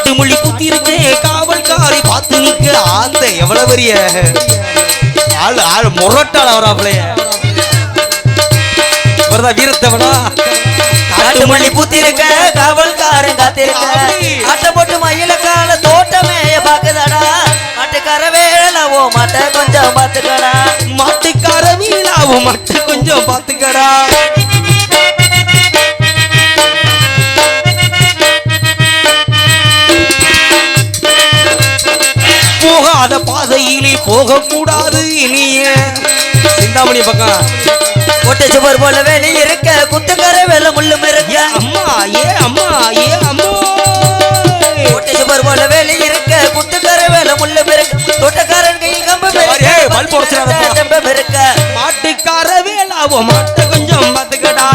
காட்டு மொழி குத்தி இருக்கேன் காவல்காரி பார்த்து நிக்க ஆந்த எவ்வளவு பெரிய ஆள் ஆள் முரட்டாள் அவராப்லைய வீரத்தவனா காட்டு மொழி குத்தி இருக்க காவல்காரன் காத்திருக்க அட்டை போட்டு மயில கால தோட்டமே பாக்குதடா மாட்டுக்கார வேளாவோ மாட்ட கொஞ்சம் பாத்துக்கடா மாட்டுக்கார வீழாவோ மாட்ட கொஞ்சம் பாத்துக்கடா போகாத பாதையிலே போகக்கூடாது இனிய சிந்தாமணி பக்கம் ஒட்டை சுவர் போல வேலி இருக்க குத்துக்கரை வேலை முள்ளும் இருக்க அம்மா ஏ அம்மா ஏ அம்மா ஒட்டை சுவர் போல வேலி இருக்க குத்துக்கரை வேலை முள்ளும் இருக்க தோட்டக்காரன் கையில் கம்பம் இருக்க மாட்டுக்கார வேலாவோ மாட்ட கொஞ்சம் பாத்துக்கடா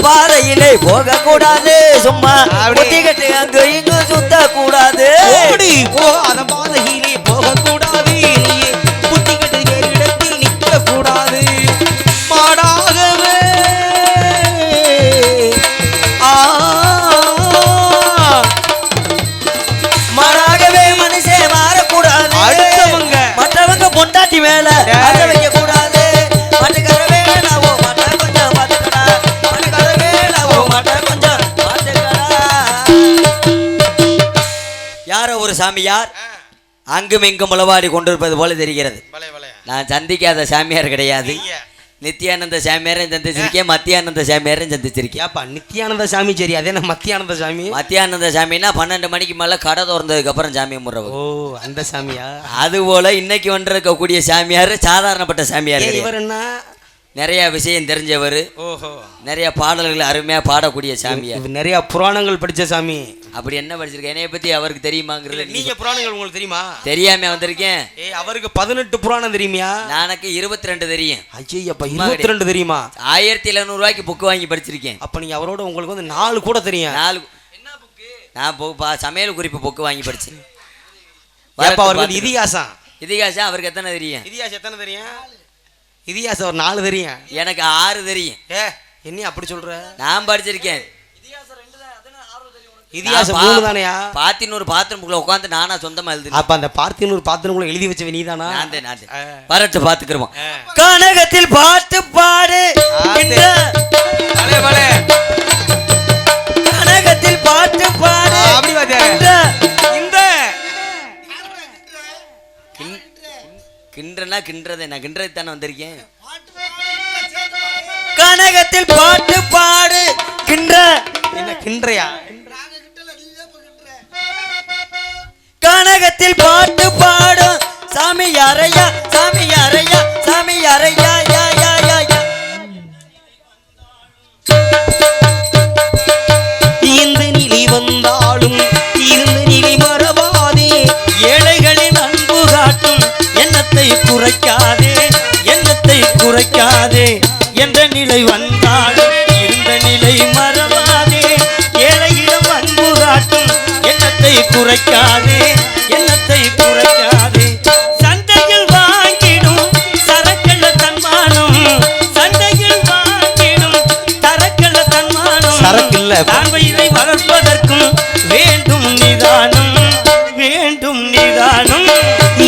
பாதையிலே போக கூடாது சும்மா கட்டு அங்கு இங்கு சுத்த கூடாது போகாத பாதையிலே போக கூடாது புத்தி கட்டு இடத்தில் நிற்க கூடாது மாடாகவே மாடாகவே மனுஷே மாறக்கூடாது அடுத்தவங்க மற்றவங்க பொண்டாட்டி மேல வைக்க கூடாது மாட்டுக்கார வேளாவோ மாட்ட கொஞ்சம் பாத்துக்கடா மாட்டுக்கார வேளாவோ மாட்ட கொஞ்சம் பாத்துக்கடா யாரோ ஒரு சாமியார் அங்கும் இங்கும் உளவாடி கொண்டிருப்பது போல தெரிகிறது நான் சந்திக்காத சாமியார் கிடையாது நித்யானந்த சாமியாரையும் சந்திச்சிருக்கேன் மத்தியானந்த சாமியாரையும் சந்திச்சிருக்கேன் நித்யானந்த சாமி சரி அதே மத்தியானந்த சாமி மத்தியானந்த சாமின்னா 12 மணிக்கு மேல கடை திறந்ததுக்கு அப்புறம் சாமி முறவு ஓ அந்த சாமியா அது போல இன்னைக்கு வந்திருக்கக்கூடிய சாமியார் சாதாரணப்பட்ட சாமியார் இவர் என்ன நிறைய விஷயம் தெரிஞ்சவர் ஓஹோ நிறைய பாடல்கள் அருமையா பாடக்கூடிய சாமியார் நிறைய புராணங்கள் படிச்ச சாமி அப்படி என்ன படிச்சிருக்கேன் என்னைய பத்தி அவருக்கு தெரியுமாங்கிறது நீங்க புராணங்கள் உங்களுக்கு தெரியுமா தெரியாம வந்திருக்கேன் அவருக்கு 18 புராணம் தெரியுமா எனக்கு 22 தெரியும் ஐயப்பா 22 தெரியுமா 1700 ரூபாய்க்கு புக் வாங்கி படிச்சிருக்கேன் அப்ப நீங்க அவரோட உங்களுக்கு வந்து 4 கூட தெரியும் 4 என்ன புக் நான் சமையல் குறிப்பு புக் வாங்கி படிச்சேன் அவருக்கு இதிகாசம் அவருக்கு எத்தனை தெரியும் இதிகாசம் எத்தனை தெரியும் இதிகாசம் ஒரு 4 தெரியும் எனக்கு 6 தெரியும் என்ன அப்படி சொல்ற நான் படிச்சிருக்கேன் இதிகாசம் 3 தானயா பாத்தினூர் பாத்ரூம் குள்ள உட்கார்ந்து நானா சொந்தமா எழுதி அப்ப அந்த பாத்தினூர் பாத்ரூம் குள்ள எழுதி வச்ச நீதானா நான் வரட்டு பாத்துக்கிறோம் கனகத்தில் பாட்டு பாடு கனகத்தில் பாட்டு பாடு அப்படி இந்த கின்றனா கின்றதை நான் கின்றதை தானே வந்திருக்கேன் கனகத்தில் பாட்டு பாடு கின்ற என்ன கின்றையா கனகத்தில் பாட்டு பாடும் சாமி யாரையா சாமி யாரையா சாமி யாரையா யா யா யா யா இந்த நிலை வந்தாலும் இந்த நிலை மறவாதே ஏழைகளின் அன்பு காட்டும் எண்ணத்தை குறைக்காதே என்ற நிலை வந்தாலும் இருந்த நிலை மறவாதே ஏழையிடம் அன்பு காட்டும் எண்ணத்தை குறைக்காதே சந்தையில் வாங்கிடும் சரக்கள்ள தன்மானம் சரக்கில்ல தான் வயிறை வளர்ப்பதற்கும் வேண்டும் நிதானம்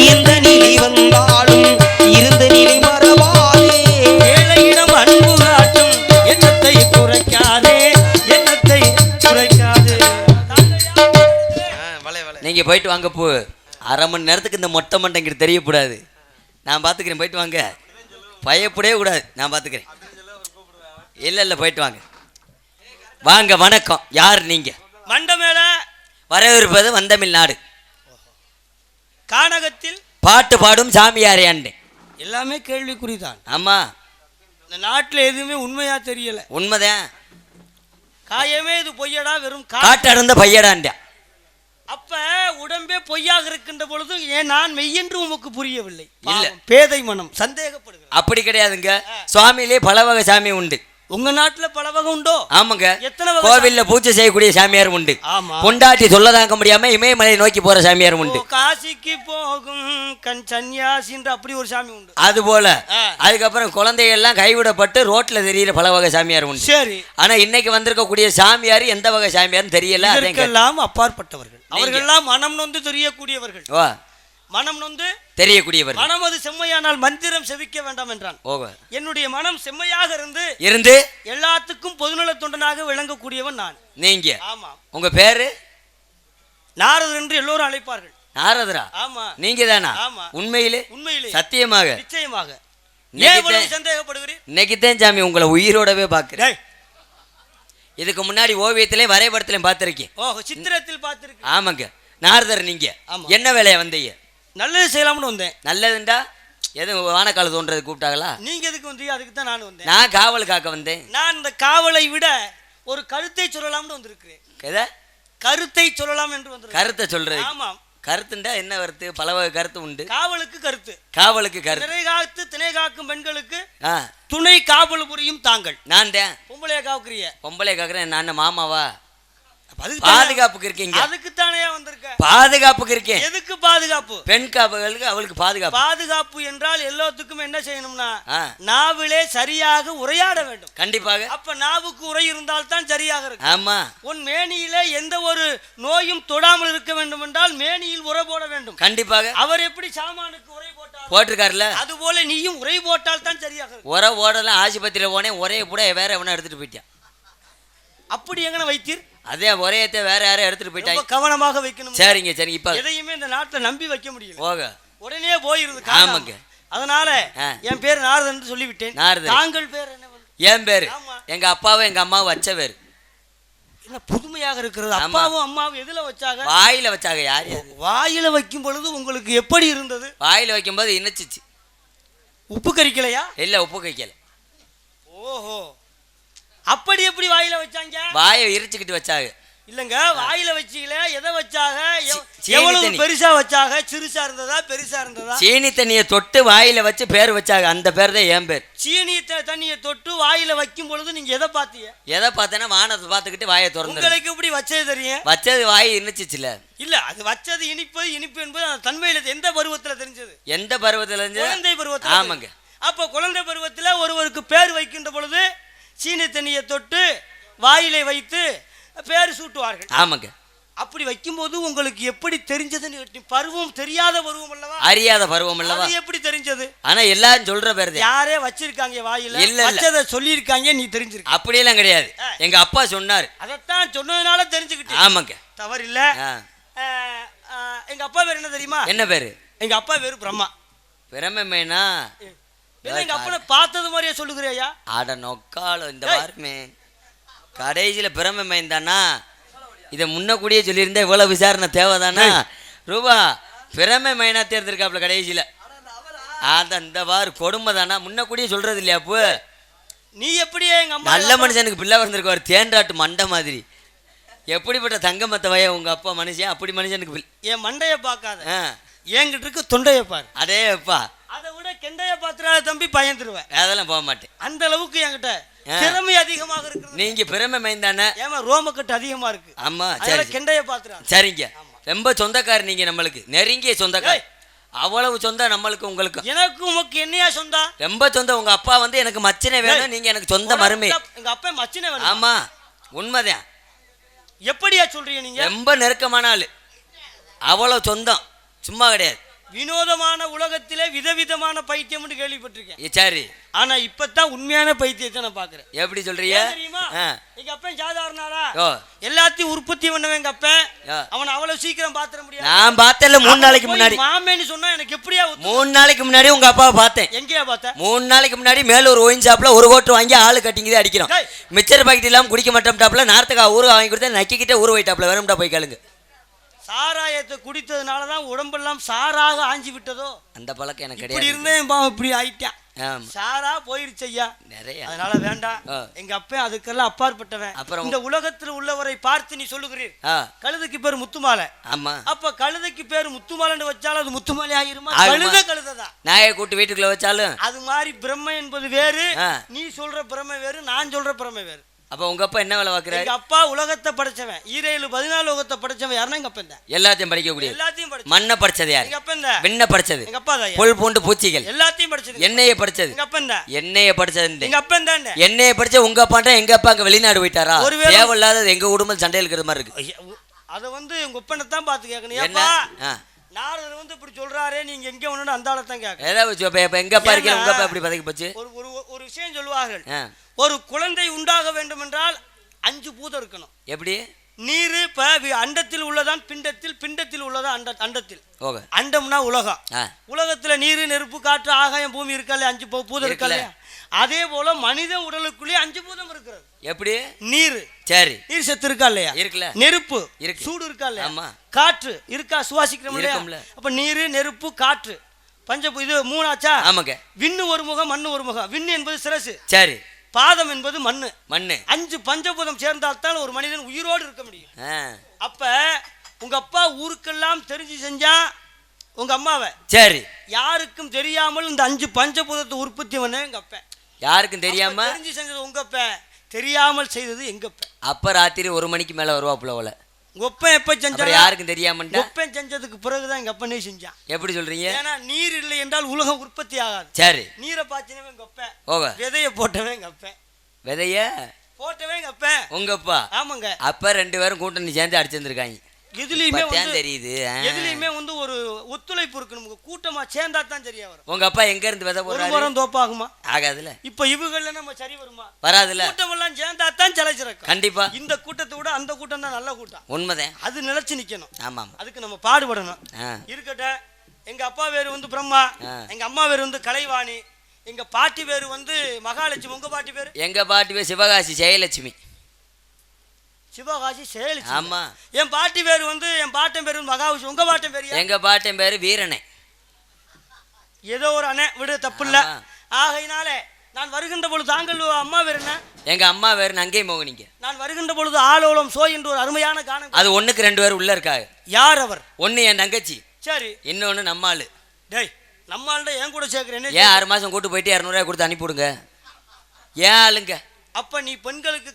இந்த நிலை வந்தாலும் இருந்த நிலை மறவாதே ஏழையிடம் அன்பு காட்டும் எண்ணத்தை குறைக்காதே நீங்க போயிட்டு வாங்க போ 1/2 மணி நேரத்துக்கு இந்த மொட்டை மண்டைங்கிட்டு தெரியக்கூடாது நான் பாத்துக்கிறேன் போயிட்டு வாங்க பயப்படவே கூடாது நான் பாத்துக்கிறேன் இல்ல போயிட்டு வாங்க வணக்கம் யார் நீங்க மண்ட மேல வரவிருப்பது வந்தமிழ்நாடு கானகத்தில் பாட்டு பாடும் சாமியாரையாண்டேன் எல்லாமே கேள்விக்குறிதான் ஆமா இந்த நாட்டில் எதுவுமே உண்மையா தெரியல உண்மைதான் காயமே இது பொய்யடா வெறும் காட்டு அடர்ந்த பையடாண்டா அப்ப உடம்பே பொய்யாக இருக்கின்ற பொழுது ஏன் நான் மெய்யென்று உமக்கு புரியவில்லை இல்ல பேதை மனம் சந்தேகப்படுகிறேன் அப்படி கிடையாதுங்க சுவாமியிலே பல வகை சாமி உண்டு உங்க நாட்டுல பல வகை உண்டோ? ஆமாங்க. எத்தனை வகை? கோவில்ல பூஜை செய்யக்கூடிய சாமியார் உண்டு. ஆமா. பொண்டாட்டி சொல்ல தாங்க முடியாம இமயமலையை நோக்கி போற சாமியார் உண்டு. காசிக்கு போகும் கண் சன்னியாசின்ற அப்படி ஒரு சாமி உண்டு. அது போல அதுக்கப்புறம் குழந்தைகள் எல்லாம் கைவிடப்பட்டு ரோட்ல தெரியிற பல வகை சாமியார் உண்டு. சரி. ஆனா இன்னைக்கு வந்திருக்கக்கூடிய சாமியார் எந்த வகை சாமியார்னு தெரியல. அதெல்லாம் அப்பாற்பட்டவர்கள். அவர்கள்லாம் மனம் நொந்து தெரியக்கூடியவர்கள். மனம் நொந்து தெரியக்கூடியவர். மனம் அது செம்மையானால் மந்திரம் செவிக்க வேண்டாம் என்றான். என்னுடைய மனம் செம்மையாக இருந்து எல்லாத்துக்கும் பொதுநல தொண்டனாக விளங்கக்கூடியவன் நான். நீங்க? ஆமா. உங்க பேரு? நாரதர் என்று எல்லோரும் அழைப்பார்கள். நாரதரா? ஆமா. நீங்க தானா? ஆமா. உண்மையிலே? உண்மையிலே. சத்தியமாக? நிச்சயமாக. ஏன் சந்தேகப்படுகிறீர்? இன்னைக்கு தான் சாமி உங்களை உயிரோடவே பாக்குறேன். இதுக்கு முன்னாடி ஓவியத்திலே வரைபடத்திலே பார்த்திருக்கேன். ஓ, சித்திரத்தில் பார்த்திருக்கேன். ஆமாங்க. நாரதர் நீங்க என்ன வேலையை வந்தீங்க? நல்லது செய்யலாம்னு வந்தேன். நல்லதுண்டா? எதுவும் வானக்கால தோன்றது கூப்பிட்டாங்களா? நீங்க எதுக்கு வந்தீங்க? அதுக்கு தான் நான் வந்தேன். நான் காவல் காக்க வந்தேன். நான் இந்த காவலை விட ஒரு கருத்தை சொல்லலாம்னு வந்திருக்கிறேன். எதை? கருத்தை சொல்லலாம் என்று வந்திருக்கேன். கருத்தை சொல்றது? ஆமாம். கருத்துண்டா என்ன கருத்து? பல வகை கருத்து உண்டு. காவலுக்கு கருத்து. காவலுக்கு கருத்து. நிறை காத்து திணை காக்கும் பெண்களுக்கு துணை காவல் புரியும் தாங்கள். நான் தான். பொம்பளைய காக்குறிய? பொம்பளைய காக்குறேன். நான் மாமாவா? பாதுகாப்புக்கு இருக்கீங்க. அதுக்கு தானே வந்திருக்க? பாதுகாப்புக்கு இருக்கேன். எதுக்கு பாதுகாப்பு? பெண் காப்புகளுக்கு அவளுக்கு பாதுகாப்பு. பாதுகாப்பு என்றால் எல்லாத்துக்கும் என்ன செய்யணும்னா நாவிலே சரியாக உரையாட வேண்டும். கண்டிப்பாக. அப்ப நாவுக்கு உரை இருந்தால் தான் சரியாக இருக்கும். ஆமா. உன் மேனியிலே எந்த ஒரு நோயும் தொடாமல் இருக்க வேண்டும் என்றால் மேனியில் உரை போட வேண்டும். கண்டிப்பாக. அவர் எப்படி சாமானுக்கு உரை போட்டார்? போட்டிருக்காருல்ல, அது போல நீயும் உரை போட்டால் தான் சரியாக இருக்கும். உரை ஓடலாம். ஆஸ்பத்திரியில போனேன், ஒரே கூட வேற எவனா எடுத்துட்டு போயிட்டான். அப்படி எங்கன வைத்தீர்? அதே ஒரேத்தை வேற யாரும் எடுத்துட்டு போயிட்டாங்க. கவனமாக வைக்கணும். சரிங்க சரி. இப்ப எதையுமே இந்த நாட்டில் நம்பி வைக்க முடியல. போக உடனே போயிருது. ஆமாங்க. அதனால என் பேர் நாரதன் என்று சொல்லிவிட்டேன். நாரதன். தாங்கள் பேர் என்ன? என் பேரு எங்க அப்பாவும் எங்க அம்மாவும் வச்ச பேரு. என்ன புதுமையாக இருக்கிறது. அப்பாவும் அம்மாவும் எதுல வச்சாங்க? வாயில வச்சாங்க. யாரு? வாயில வைக்கும் பொழுது உங்களுக்கு எப்படி இருந்தது? வாயில வைக்கும் போது இணைச்சிச்சு. உப்பு கறிக்கலையா? இல்ல, உப்பு கறிக்கல. ஓஹோ, அப்படி எப்படி வாயில வச்சாங்க? வாயை இறைச்சிக்கிட்டு வச்சாங்க. இல்லங்க, வாயில வச்சீங்களே, எதை வச்சாங்க? எவ்வளவு பெருசா வச்சாங்க? சிறுசா இருந்ததா பெருசா இருந்ததா? சீனி தண்ணியை தொட்டு வாயில வச்சு பேர் வச்சாங்க. அந்த பேர் தான் என் பேர். சீனி தண்ணியை தொட்டு வாயில வைக்கும் பொழுது நீங்க எதை பாத்தீங்க? எதை பார்த்தேன்னா வானத்தை பார்த்துக்கிட்டு வாயை திறந்து. உங்களுக்கு எப்படி வச்சது தெரியும்? வச்சது வாய் இணைச்சிச்சுல. இல்ல, அது வச்சது இனிப்பு என்பது அந்த தன்மையில எந்த பருவத்துல தெரிஞ்சது? எந்த பருவத்துல இருந்து? குழந்தை பருவத்துல. ஆமாங்க. அப்ப குழந்தை பருவத்துல ஒருவருக்கு பேர் வைக்கின்ற பொழுது சீனி தண்ணியை தொட்டு வாயிலை வைத்து பேர் சூட்டுவார்கள். ஆமாங்க. அப்படி வைக்கும்போது உங்களுக்கு எப்படி தெரிஞ்சதுன்னு? பருவம் தெரியாத பருவம் அல்லவா? அறியாத பருவம் அல்லவா? எப்படி தெரிஞ்சது? ஆனா எல்லாரும் சொல்ற பேர் யாரே வச்சிருக்காங்க வாயில, வச்சத சொல்லியிருக்காங்க, நீ தெரிஞ்சிருக்க? அப்படியெல்லாம் கிடையாது. எங்க அப்பா சொன்னார். அதத்தான் சொன்னதுனால தெரிஞ்சுக்கிட்டு. ஆமாங்க. தவறு இல்ல. எங்க அப்பா பேர் என்ன தெரியுமா? என்ன பேரு? எங்க அப்பா பேரு பிரம்மா. பிரம்மமேனா? எங்க அப்பா பார்த்தது மாதிரியே சொல்லுகிறியா? ஆட நொக்கால இந்த வாரமே கடைசியில பிரம்மமேன் தானா? இதை முன்ன கூடியே சொல்லியிருந்தா இவ்வளவு விசாரணை தேவைதானா? ரூபா பிரம்மமேனா தேர்ந்திருக்காப்ல கடைசியில. அதான் இந்த வாரு கொடுமை தானா? முன்ன கூடியே சொல்றது இல்லையா? அப்போ நீ எப்படியே எங்க அம்மா நல்ல மனுஷனுக்கு பிள்ளை வந்திருக்காரு, தேன்றாட்டு மண்டை மாதிரி. எப்படிப்பட்ட தங்கமத்த வய உங்க அப்பா மனுஷன்? அப்படி மனுஷனுக்கு என் மண்டைய பார்க்காத, என்கிட்ட இருக்கு தொண்டைய பாரு. அதே அப்பா, அதை விட கெண்டைய பாத்திர தம்பி பயந்துருவேன். அதெல்லாம் போக மாட்டேன். அந்த அளவுக்கு என்கிட்ட திறமை அதிகமாக இருக்கு. நீங்க பிரம்மமேன் தானே? ஏமா ரோமக்கட்டு அதிகமா இருக்கு. ஆமா, சரி. கெண்டைய பாத்திர. சரிங்க. ரொம்ப சொந்தக்காரர் நீங்க, நம்மளுக்கு நெருங்கிய சொந்தக்காரர். அவ்வளவு சொந்தம் நம்மளுக்கு உங்களுக்கு. எனக்கு உமக்கு என்னையா சொந்தம்? ரொம்ப சொந்தம். உங்க அப்பா வந்து எனக்கு மச்சனை வேணும், நீங்க எனக்கு சொந்த மருமை. எங்க அப்பா மச்சனை வேணும். ஆமா, உண்மைதான். எப்படியா சொல்றீங்க நீங்க? ரொம்ப நெருக்கமான ஆளு, அவ்வளவு சொந்தம், சும்மா கிடையாது. வினோதமான உலகத்திலே விதவிதமான பைத்தியம் கேள்விப்பட்டிருக்கேன். சரி. ஆனா இப்பதான் உண்மையான பைத்தியத்தை நான் பாக்குறேன். எப்படி சொல்றீங்க? தெரியுமா? எங்க அப்பன் சாதாரணாரா? எல்லாத்தையும் உற்பத்தி பண்ணவன் எங்க அப்பன். அவன் அவ்வளவு சீக்கிரம் பாத்திர முடியாது. நான் பார்த்தேன்ல 3 நாளைக்கு முன்னாடி. மாமேன்னு சொன்னா எனக்கு எப்படியா? 3 நாளைக்கு முன்னாடி உங்க அப்பாவை பார்த்தேன். எங்கேயா பார்த்த? 3 நாளைக்கு முன்னாடி மேலூர் ஒயின் ஷாப்ல ஒரு கோட்டு வாங்கி ஆளு கட்டிங்கதே அடிக்கிறோம். மிச்சர் பாக்கெட் இல்லாம குடிக்க மாட்டோம்டாப்ல. நார்த்துக்கா ஊரு வாங்கி கொடுத்தா நக்கிக்கிட்டே ஊரு போயிட்டாப்ல. வேணும்டா போய் கேளுங்க. சாராயத்தை குடித்ததுனாலதான் உடம்பெல்லாம் சாராக ஆஞ்சி விட்டதோ? அந்த பழக்கம் எனக்கு இப்படி கிடையாது. இருந்தேன், இப்படி ஆயிட்டான். ஆமா. சாரா போயிருச்சு ஐயா நிறைய. அதனால வேண்டாம். எங்க அப்பா அதுக்கெல்லாம் அப்பாற்பட்டவன். அப்புறம் இந்த உலகத்தில் உள்ளவரை பார்த்து நீ சொல்லுகிறீர் ஆ, கழுதைக்கு பேர் முத்துமாலை. ஆமா. அப்ப கழுதைக்கு பேர் முத்துமாலைன்னு வச்சாலும் அது முத்துமாலை ஆகிருமா? ஆகுமா? கழுதைதான். நாயை கூட்டு வீட்டுக்குள்ள வச்சாலும் அது மாதிரி பிரம்மை என்பது வேறு, ஆ. நீ சொல்ற பிரம்மை வேறு, நான் சொல்ற பிரம்மை வேறு. அப்ப உங்க அப்பா என்ன வேலை பாக்குறாரு? எங்க அப்பா உலகத்தை படைச்சவன், 14 லோகத்தை படைச்சவன். யாருன்னா எங்க அப்பா தான். எல்லாத்தையும் படிக்கக்கூடிய. எல்லாத்தையும் படிச்சவன். மண்ணை படிச்சது யாரு? எங்க அப்பா தான். விண்ணை படிச்சது எங்க அப்பா தான். புல் பூண்டு பூச்சிகள் எல்லாத்தையும் படிச்சது எண்ணெயை படிச்சது எங்க அப்பா தான். எண்ணெயை படிச்சது எங்க அப்பா தான். எண்ணெயை படிச்ச உங்க அப்பாண்டா எங்க அப்பா அங்க வெளிநாடு போயிட்டாரா? ஒருவேளை- தேவையில்லாத எங்க குடும்பம் சண்டையில் இருக்கிற மாதிரி இருக்கு. அத உங்க ஒப்பனை தான் பார்த்து கேட்கணும். என்ன? ஏப்பா நாரதர் இப்படி சொல்றாரே, நீங்க எங்க ஒண்ணு அந்த ஆளை தான் கேட்கணும். ஏதாவது எங்க அப்பா இருக்கீங்க, உங்க அப்பா எப்படி பதக்கி போச்சு? ஒரு ஒரு ஒரு விஷயம் சொல்லுவார்கள். ஆ. ஒரு குழந்தை உண்டாக வேண்டும் என்றால் 5 பூதம் இருக்கணும். எப்படி? நீர் இப்ப அண்டத்தில் உள்ளதான் பிண்டத்தில், பிண்டத்தில் உள்ளதான் அண்டத்தில். ஓகே. அண்டம்னா உலகம். ஆ. உலகத்துல நீர், நெருப்பு, காற்று, ஆகாயம், பூமி இருக்கல, 5 பூதம் இருக்கல. அதே போல மனித உடலுக்குள்ளே 5 பூதம் இருக்கிறது. எப்படி? நீர், சரி, நீர் சத்து இருக்கா இல்லையா? இருக்குல்ல. நெருப்பு இருக்கு. சூடு இருக்கா இல்லையா? ஆமா. காற்று இருக்கா, சுவாசிக்கிறோம் இல்லையா? இருக்கும்ல. அப்ப நீர், நெருப்பு, காற்று, இது 3 ஆச்சா? ஆமாங்க. விண்ணு ஒரு முகம், மண்ணு ஒரு முகம். விண்ணு என்பது சிரசு, சரி. பாதம் என்பது மண்ணு. மண்ணு. 5 பஞ்சபூதம் சேர்ந்தால்தான் ஒரு மனிதன் உயிரோடு இருக்க முடியும். ஆ. அப்ப உங்க அப்பா ஊருக்கெல்லாம் தெரிஞ்சு செஞ்சா உங்க அம்மாவை, சரி, யாருக்கும் தெரியாமல் இந்த 5 பஞ்சபூதத்தை உற்பத்தி பண்ண எங்க அப்பா. யாருக்கும் தெரியாம தெரிஞ்சு செஞ்சது உங்க அப்பா, தெரியாமல் செய்தது எங்க அப்பா. அப்ப ராத்திரி 1 மணிக்கு மேல வருவாப்புல போல. உங்க அப்பா எப்ப செஞ்சா? யாருக்கும் தெரியாம ஒப்பன் செஞ்சதுக்கு பிறகுதான் எங்க அப்பனே செஞ்சான். எப்படி சொல்றீங்க? ஏன்னா நீர் இல்லை என்றால் உலகம் உற்பத்தி ஆகாது. சரி. நீரை பாய்ச்சினவே எங்க அப்பா. ஓகே. விதைய போட்டவே எங்க அப்பா. விதைய போட்டவே எங்க அப்பா. உங்க அப்பா? ஆமாங்க. அப்ப 2 பேரும் கூட்டணி சேர்ந்து அடிச்சிருந்திருக்காங்க. எதுலயுமே தெரியுது. எதுலயுமே ஒரு ஒத்துழைப்பு இருக்கணும். கூட்டமா சேர்ந்தா தான் சரியா வரும். உங்க அப்பா எங்க இருந்து விதை போறாரு? ஒரு மரம் தோப்பாகுமா? ஆகாதுல. இப்ப இவங்கள நம்ம சரி வருமா? வராதுல. கூட்டம் எல்லாம் சேர்ந்தா தான் சிறக்கும். கண்டிப்பா. இந்த கூட்டத்தை விட அந்த கூட்டம் தான் நல்ல கூட்டம். உண்மைதான். அது நிலைச்சு நிக்கணும். ஆமா. அதுக்கு நம்ம பாடுபடணும். இருக்கட்டும். எங்க அப்பா பேரு பிரம்மா, எங்க அம்மா பேரு கலைவாணி, எங்க பாட்டி பேரு மகாலட்சுமி. உங்க பாட்டி பேரு? எங்க பாட்டி பேரு சிவகாசி ஜெயலட்சுமி. சிவகாசி செயலட்சுமி. ஆமா. என் பாட்டி பேரு என் பாட்டன் பேரு மகாவிஷ்ணு. உங்க பாட்டன் பேரு? எங்க பாட்டன் பேரு வீரனே. ஏதோ ஒரு அண்ணே, விடு, தப்பு இல்ல. ஆகையினாலே நான் வருகின்ற பொழுது தாங்கள் அம்மா பேரு என்ன? எங்க அம்மா பேரு நங்கை மோகினிங்க. நான் வருகின்ற பொழுது ஆலோலம் சோ என்று ஒரு அருமையான கானம். அது 1க்கு 2 பேர் உள்ள இருக்காங்க. யார் அவர்? 1 என் தங்கச்சி. சரி. இன்னொன்னு நம்ம ஆளு. டேய், நம்ம ஆளுட என் கூட சேர்க்கிறேன். ஏன் 6 மாசம் கூட்டு போயிட்டு 200 ரூபாய் கொடுத்து அனுப்பிவிடுங்க. ஏன் ஆளுங்க? அப்ப நீ பெண்களுக்கு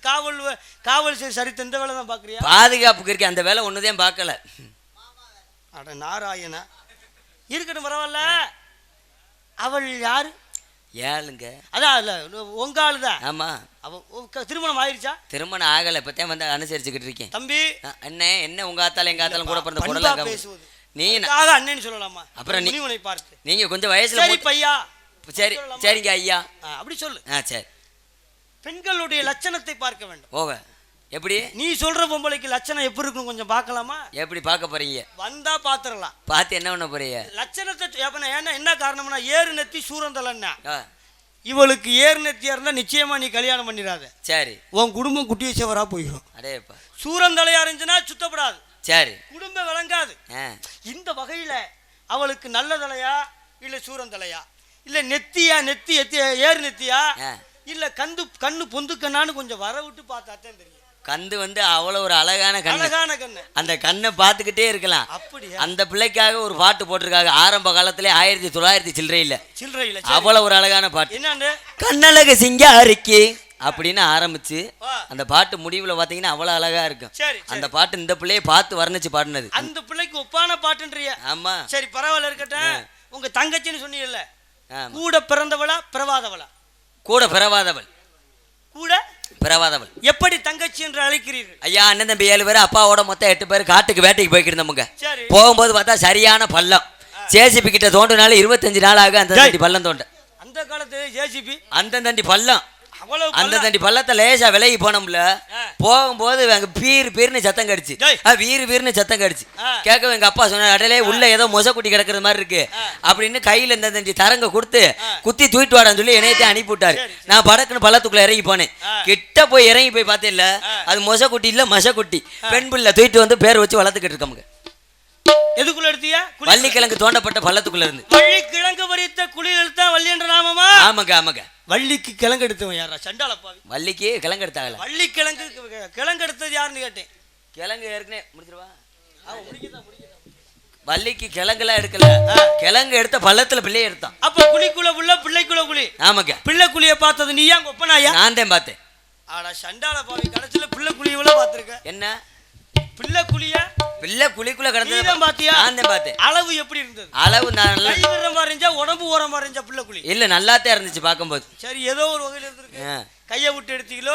காவல் சரி எந்த வேலை தான் பாக்குறியா? பாதுகாப்புக்கு இருக்கு, அந்த வேலை ஒண்ணுதான் பார்க்கல. அட நாராயணா, இருக்கட்டும், பரவாயில்ல. அவள் யாரு? ஏழுங்க. அதான் இல்ல, உங்க ஆளுதான். ஆமா. அவ திருமணம் ஆயிருச்சா? திருமணம் ஆகல, இப்பதான் வந்து அனுசரிச்சுக்கிட்டு இருக்கேன். தம்பி என்ன உங்க ஆத்தால எங்க ஆத்தாலும் கூட பிறந்த பொருளா பேசுவது நீ அண்ணன்னு சொல்லலாமா? அப்புறம் நீ பார்த்து நீங்க கொஞ்சம் வயசுல சரி பையா. சரி, சரிங்க ஐயா. அப்படி சொல்லு. சரி. பெண்களுடைய லட்சணத்தை பார்க்க வேண்டும். ஓக. எப்படி? நீ சொல்ற பொம்பளைக்கு லட்சணம் எப்படி இருக்கும் கொஞ்சம் பார்க்கலாமா? எப்படி பார்க்க போறீங்க? வந்தா பாத்துறலாம். பார்த்து என்ன பண்ண போறீங்க? லட்சணத்தை என்ன காரணம்னா, ஏறு நெத்தி சூரந்தலன்னா, இவளுக்கு ஏறு நெத்தியா இருந்தா நிச்சயமா நீ கல்யாணம் பண்ணிடாத. சரி. உன் குடும்பம் குட்டிய சேவரா போயிடும். அடேப்பா. சூரந்தலையா இருந்துச்சுன்னா சுத்தப்படாது. சரி. குடும்பம் விளங்காது. இந்த வகையில அவளுக்கு நல்ல தலையா இல்ல சூரந்தலையா இல்ல நெத்தி ஏறு நெத்தியா இல்ல கண்ணு பொந்து கண்ணான்னு கொஞ்சம் வர விட்டு பார்த்தாத்தான் தெரியும். கந்து அவ்வளவு ஒரு அழகான கண்ணு. அந்த கண்ணை பார்த்துக்கிட்டே இருக்கலாம். அப்படியா? அந்த பிள்ளைக்காக ஒரு பாட்டு போட்டிருக்காங்க ஆரம்ப காலத்திலே 1900 சில்லறையில. அவ்வளவு ஒரு அழகான பாட்டு. என்னன்னு? கண்ணழகு சிங்காரிக்கு அப்படின்னு ஆரம்பிச்சு அந்த பாட்டு முடிவுல பாத்தீங்கன்னா அவ்வளவு அழகா இருக்கும். அந்த பாட்டு இந்த பிள்ளையை பார்த்து வர்ணிச்சு பாடினது. அந்த பிள்ளைக்கு ஒப்பான பாட்டுன்றிய? ஆமா. சரி, பரவாயில்ல, இருக்கட்டும். உங்க தங்கச்சின்னு சொன்னீங்கல்ல, கூட பிறந்தவளா பிறவாதவளா? கூட பிறவாதவள். கூட பிறவாதவள். எப்படி தங்கச்சி என்று அழைக்கிறீர்கள்? ஐயா, அண்ணன் தம்பி 7 பேர், அப்பாவோட மொத்தம் 8 பேர் காட்டுக்கு வேட்டைக்கு போய்க்கிருந்தோங்க. போகும்போது பார்த்தா சரியான பள்ளம். ஜேசிபி கிட்ட தோண்டினாலும் 25 நாள் ஆகும் அந்த தண்டி பள்ளம் தோண்ட. அந்த காலத்து ஜேசிபி அந்த தண்டி பள்ளம். அந்த தண்டி பள்ளத்தை லேசா விலகி போனோம்ல, போகும்போது அங்க பீர்னு சத்தம் கடிச்சு, வீர்னு சத்தம் கடிச்சு கேட்க எங்க அப்பா சொன்னார், அடையிலே உள்ள ஏதோ மொசக்குட்டி கிடக்குற மாதிரி இருக்கு அப்படின்னு கையில இந்த தண்டி தரங்க கொடுத்து குத்தி தூக்கிட்டு வாடான்னு சொல்லி என்னையத்தையும் அனுப்பி விட்டாரு. நான் படக்குன்னு பள்ளத்துக்குள்ள இறங்கி போனேன். கிட்ட போய் இறங்கி போய் பார்த்தேன், இல்ல அது மொசக்குட்டி இல்ல மசக்குட்டி, பெண் பிள்ளை தூக்கிட்டு வந்து பேர் வச்சு வளர்த்துக்கிட்டு இருக்கோமுங்க. எதுக்குள்ள எடுத்தியா? வள்ளிக்கிழங்கு தோண்டப்பட்ட பள்ளத்துக்குள்ள இருந்து. வள்ளி கிழங்கு பறித்த குழியில் எடுத்தா வள்ளி என்ற நாமமா? ஆமாங்க ஆமாங்க. வள்ளிக்கு கிழங்கு எடுத்தவன் யாரா? சண்டால பாவி. வள்ளிக்கு கிழங்கு எடுத்தாங்கல. வள்ளி கிழங்கு கிழங்கு எடுத்தது யாருன்னு கேட்டேன். கிழங்கு ஏற்கனவே முடிச்சிருவா. வள்ளிக்கு கிழங்குலாம் எடுக்கல, கிழங்கு எடுத்த பள்ளத்துல பிள்ளைய எடுத்தான். அப்ப குழிக்குள்ள உள்ள பிள்ளைக்குள்ள குழி. ஆமாங்க. பிள்ளை குழிய பார்த்தது நீ ஏன் கொப்பனாயா? நான் தான் பார்த்தேன். ஆடா சண்டால பாவி, கடைசில பிள்ளை குழியவள பாத்துருக்க. என்ன பிள்ளை குழிய? பிள்ளை குழிக்குள்ள கிடந்தது நீதான் பாத்தியா? நான் தான் பார்த்தேன். அளவு எப்படி இருந்தது? அளவு நல்லா கை விரமா இருந்துச்சா உடம்பு ஓரமா இருந்துச்சா பிள்ளை குழி? இல்ல நல்லாத்தான் இருந்துச்சு பாக்கும்போது. சரி, ஏதோ ஒரு வகையில இருந்திருக்கு. கையை விட்டு எடுத்தீங்களோ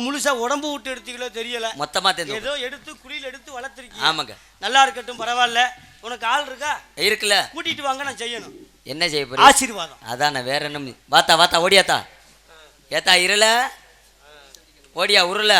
முழுசா உடம்பு விட்டு எடுத்தீங்களோ தெரியல. மொத்தமா தெரியும். ஏதோ எடுத்து குழியில எடுத்து வளர்த்திருக்கீங்க. ஆமாங்க. நல்லா இருக்கட்டும், பரவாயில்ல. உனக்கு ஆள் இருக்கா? இருக்குல்ல. கூட்டிட்டு வாங்க, நான் செய்யணும். என்ன செய்ய போறீங்க? ஆசீர்வாதம். அதான, வேற என்ன? வாத்தா வாத்தா ஓடியாத்தா, ஏத்தா இருல ஓடியா உருள.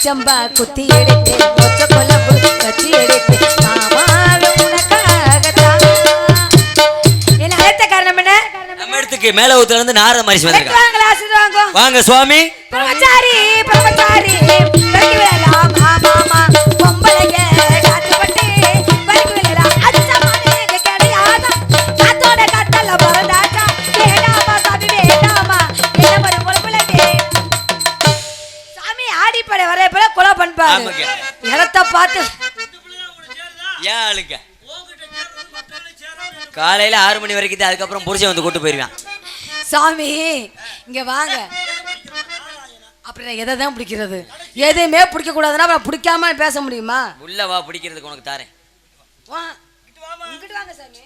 சம்பா குத்தி எடுத்து மொச்ச குழம்பு வச்சு எடுத்து மாமால உனக்காகத்தான். என்ன அடுத்த காரணம் என்ன? நம்ம இடத்துக்கு மேல ஊத்துல இருந்து நாரத மாதிரி வந்திருக்காங்க. வாங்க சுவாமி. பிரம்மச்சாரி பிரம்மச்சாரி பறிக்கு விழலாம் மாமா பொம்பளைய காத்துப்பட்டு பறிக்கு விழலாம். அது சமானே கிடையாதா, காத்தோட காத்தல பரதாட்டா. வேண்டாமா சாமி வேண்டாமா, என்ன ஒரு பொம்பளையே சாமி ஆடிப்படை வரப்பல கொலை பண்பாரு. இடத்தை பார்த்து ஏன் ஆளுங்க காலையில 6 மணி வரைக்கும், அதுக்கப்புறம் புருஷன் வந்து கூட்டு போயிருவான். சாமி இங்க வாங்க. அப்புறம் எதை தான் பிடிக்கிறது? எதையுமே பிடிக்க கூடாதுன்னா அப்புறம் பிடிக்காம பேச முடியுமா? உள்ள வா, பிடிக்கிறதுக்கு உனக்கு தாரேன். இங்கிட்டு வாங்க சாமி.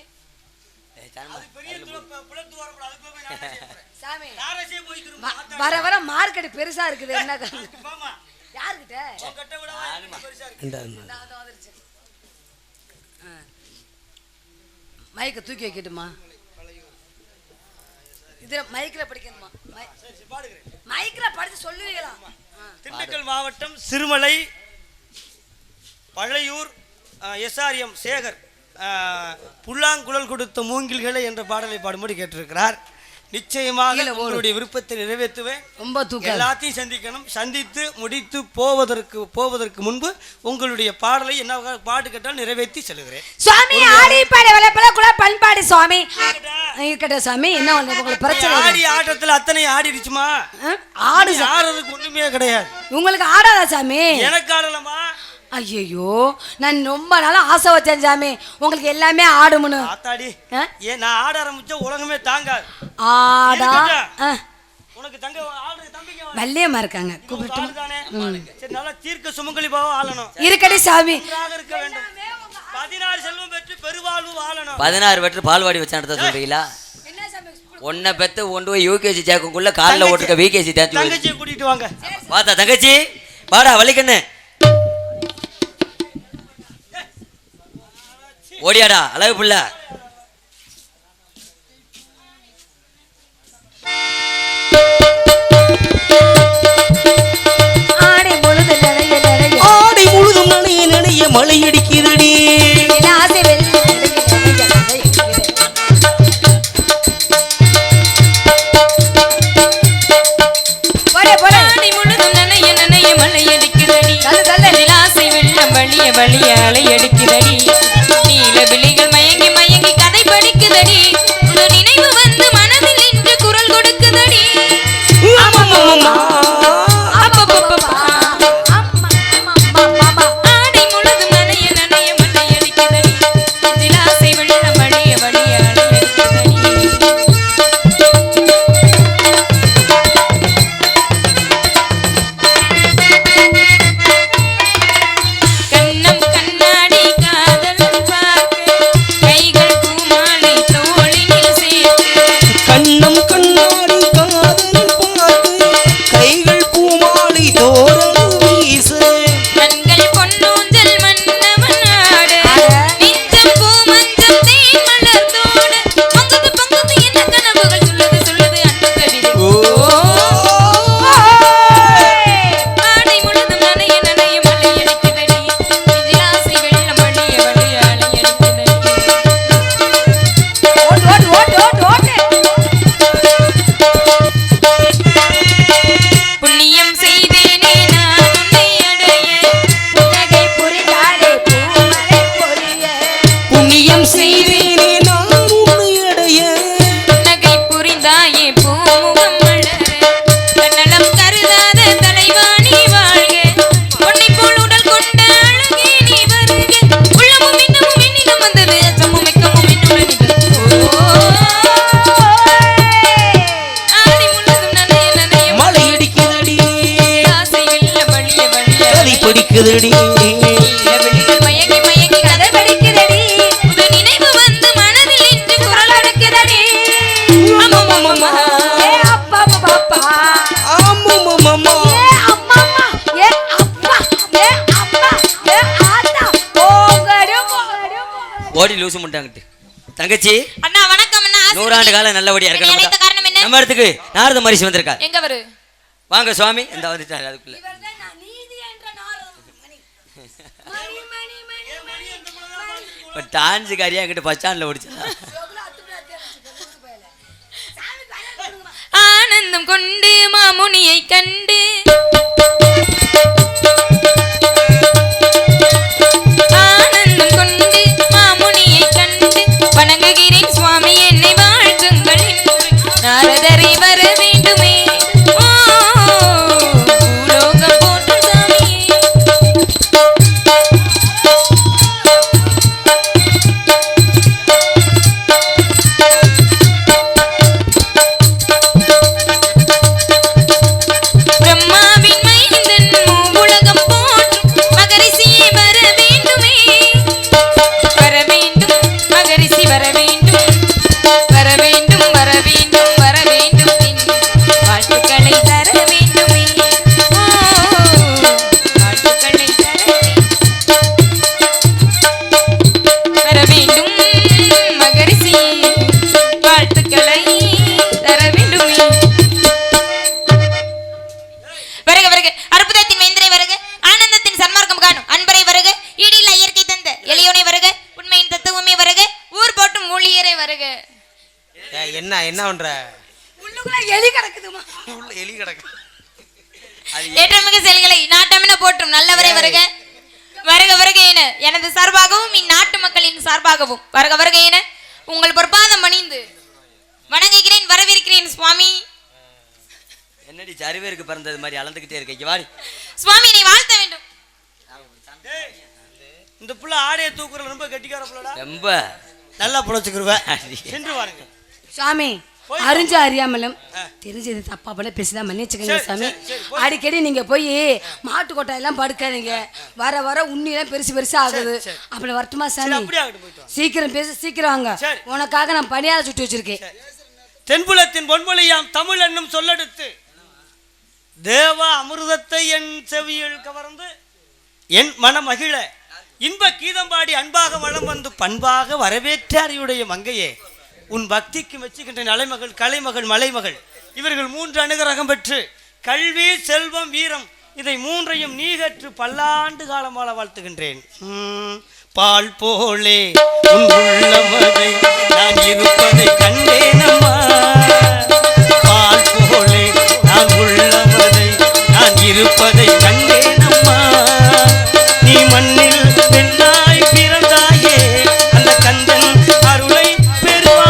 சாமி வர வர மார்க்கெட் பெருசா இருக்குது. என்ன யாருக்கிட்ட மைக்க தூக்கி வைக்கட்டுமா? இதுல மைக்ல படிக்கணுமா? மைக்ல படிச்சு சொல்லுவீங்களா? திண்டுக்கல் மாவட்டம் சிறுமலை பழையூர் எஸ்ஆர்எம் சேகர் புல்லாங்குழல் கொடுத்த மூங்கில்களை என்ற பாடலை பாடும்படி கேட்டிருக்கிறார். நிச்சயமாக உங்களுடைய விருப்பத்தை நிறைவேற்றுவேன். ரொம்ப தூக்கம். எல்லாத்தையும் சந்திக்கணும். சந்தித்து முடித்து போவதற்கு முன்பு உங்களுடைய பாடலை என்ன பாட்டு கேட்டால் நிறைவேற்றி செல்கிறேன். சுவாமி ஆடிப்பாடு வளப்பல குல பண்பாடு சுவாமி இருக்கட்டும் சாமி. என்ன உங்களுக்கு பிரச்சனை? ஆடி ஆட்டத்தில் அத்தனை ஆடிடுச்சுமா? ஆடு ஆடுறதுக்கு ஒண்ணுமே கிடையாது. உங்களுக்கு ஆடாதா சாமி? எனக்கு ஆடலமா? ஐயோ, நான் ரொம்ப நாளா ஆசை வச்சேன் சாமி, உங்களுக்கு எல்லாமே ஆடுமுன்னு. ஆத்தாடி, ஏன் நான் ஆட ஆரம்பிச்சா உலகமே தாங்காது. ஆடா உனக்கு தங்க ஆடு தம்பிங்க வல்லியமா இருக்காங்க, கூப்பிட்டு. சரி, நல்லா தீர்க்க சுமங்கலி பாவம் ஆளணும். இருக்கடி சாமி. இருக்க வேண்டும். 16 செல்வம் பெற்று பெருவாழ்வு வாழணும். 16 பெற்று பால்வாடி வச்ச நடத்த சொல்றீங்களா? ஒன்ன பெத்து கொண்டு போய் யூகேஜி சேர்க்குள்ள காலில் ஓட்டுக்க விகேஜி தேர்த்து தங்கச்சியை கூட்டிட்டு வாங்க. பார்த்தா தங்கச்சி வாடா வலிக்கண்ணு ஓடியாடா அழகு புள்ள. ஆடி முழுதும் நனைய நனைய மழை அடிக்கிறடி. வழிய அலை அடிக்கிறடி. நீல விழிகள் மயங்கி மயங்கி கதை படிக்க அடிக்குதடி உன் நினைவு வந்து மனதில் நின்று குரல் கொடுக்குதடி ஆடை முழுதும் நனைய நனைய மண்ணை அடிக்குதடி இதில் ஆசை வெள்ளம் வழிய வழிய அடிக்குதடி கண்ணம் கண்ணாடி காதலன் பார்க்க கைகள் பூமாலை தோளினில் சேர்த்து கண்ணம் கண்ணாடி காதல் பார்த்து கைகள் பூமாலை தோரணம் வீசு கண்கள் பொன்னூஞ்சல் மன்னவன் ஆட நெஞ்சம் பூமஞ்சம் தேன் மலர்ந்தோட பங்குது பங்குது என்ன கனவுகள் சொல்லுது சொல்லுது அன்பு கவிதை ஆடை முழுதும் நனைய நனைய மழை அடிக்குதடி இதில் ஆசை வெள்ளம் வழிய வழிய அலை அடிக்குதடி புண்ணியம் செய்தேனே நான் உன்னை அடைய புன்னகை புரிந்தாலே பூமழை பொழிய புண்ணியம் செய்தேனே நான் உன்னை அடைய புன்னகை புரிந்தாயே பூமுகம் மலர தன்னலம் கருதாத தலைவாணி வாழ்க பொன்னை போல் உடல் கொண்ட அழகே நீ வருக உள்ளமும் இன்னமும் என்னிடம் வந்தது அச்சமும் வெக்கமும் என்னுடன் ஆடி முழுதும் நனைய நனைய மழை அடிக்குதடி ஆசை வெள்ள வழிய வழிய கதை படிக்குதடி விழிகள் மயங்கி மயங்கி கதை படிக்குதடி உன் நினைவு வந்து மனதில் நின்று குரல் அடக்குதடி ஏ அப்பா பாப்பா ஆமாமாமா ஏ அம்மா ஏ அப்பா ஏ அம்மா ஏ ஆத்தா போங்கடி ஓடி லூசு முட்டாங்கிட்டு தங்கச்சி அண்ணா வணக்கம் அண்ணா 100 ஆண்டு காலம் நல்லபடியா என்னை அழைத்த இருக்கணும் காரணம் என்ன நம்ம இடத்துக்கு நாரத மரிசி வந்திருக்கா எங்க வரு வாங்க சுவாமி இந்த வந்துட்டாரு அதுக்குள்ள டான்ஸ் காரியா என்கிட்ட பச்சான்ல ஓடிச்சா ஆனந்தம் கொண்டு மாமுனியை கண்டு ஆனந்தம் கொண்டு மாமுனியை கண்டு வணங்குகிறேன் சுவாமி என்னை வாழ்த்துங்கள் என்று நாரதரை வர வேண்டுமே ஓ பூலோகம் போற்றும் சாமியே பிரம்மாவின் மைந்தன் மூவுலகம் போற்றும் மகரிஷியே வர வேண்டுமே வர வேண்டும் மகரிஷி வர வேண்டும் வர வேண்டும் வர வேண்டும் வர வேண்டும் என் வாழ்த்துக்களை தர வேண்டுமே ஓ வாழ்த்துக்களை தர வர வேண்டும் மகரிஷி வாழ்த்துக்களை தர வேண்டுமே வருக வருக அற்புதத்தின் வேந்தரை வருக ஆனந்தத்தின் சன்மார்க்கம் காணும் அன்பரை வருக ஈடில்லா இயற்கை தந்த எளியோனை வருக உண்மையின் தத்துவமே வருக ஊர் போட்டும் ஊழியரை வருக என்ன என்ன பண்ற உள்ளுக்குள்ள எலி கிடக்குதுமா உள்ள எலி கிடக்கு ஏற்றமிகு செயல்களை நாட்டமென போற்றும் நல்லவரை வருக வருக வருக என எனது சார்பாகவும் இந்நாட்டு மக்களின் சார்பாகவும் வருக வருக என உங்கள் பொற்பாதம் பணிந்து வணங்குகிறேன் வரவேற்கிறேன் சுவாமி என்னடி சரிவேருக்கு பிறந்தது மாதிரி அளந்துக்கிட்டே இருக்க இங்க வாடி சுவாமி நீ வாழ்த்த வேண்டும் இந்த புள்ள ஆடையை தூக்குறது ரொம்ப கெட்டிக்கார புள்ளடா ரொம்ப நல்லா புழைச்சுக்கிருவேன் சென்று பாருங்க சாமி அறிஞ்சு அறியாமலும் தெரிஞ்சது தப்பா பண்ண பேசிதான் மன்னிச்சுக்கோங்க சரி, சாமி சரி, சரி, அடிக்கடி நீங்க போய் மாட்டு கொட்டாயெல்லாம் படுக்காதீங்க வர வர உண்ணிலாம் பெருசு பெருசா ஆகுது சரி. அப்படி வரட்டுமா சரி, சாமி அப்படியே ஆகட்டும், போயிட்டு வா. சீக்கிரம் பேச சீக்கிரம் வாங்க சரி. உனக்காக நான் பணியார சுட்டு வச்சிருக்கேன் தென்புலத்தின் பொன்மொழியாம் தமிழ் என்னும் சொல்லெடுத்து தேவ அமிர்தத்தை என் செவியில் கவர்ந்து என் மனமகிழ இன்ப கீதம்பாடி அன்பாக வளம் வந்து பண்பாக வரவேற்றாரியுடைய மங்கையே உன் பக்திக்கு மெச்சுகின்ற நலைமகள் கலைமகள் மலைமகள் இவர்கள் 3 அனுகிரகம் பெற்று கல்வி செல்வம் வீரம் இதை 3ஐயும் நீ கற்று பல்லாண்டு காலம் வாழ வாழ்த்துகின்றேன். பால் போலே உன் உள்ளமதை நான் இருப்பதை கண்டேனம்மா, பால் போலே நான் உள்ளமதை நான் இருப்பதை கண்டேனம்மா, நீ மண்ணில் பெண்ணாய் பிறந்தாயே அந்த கந்தன் அருளை பெறுவாய்.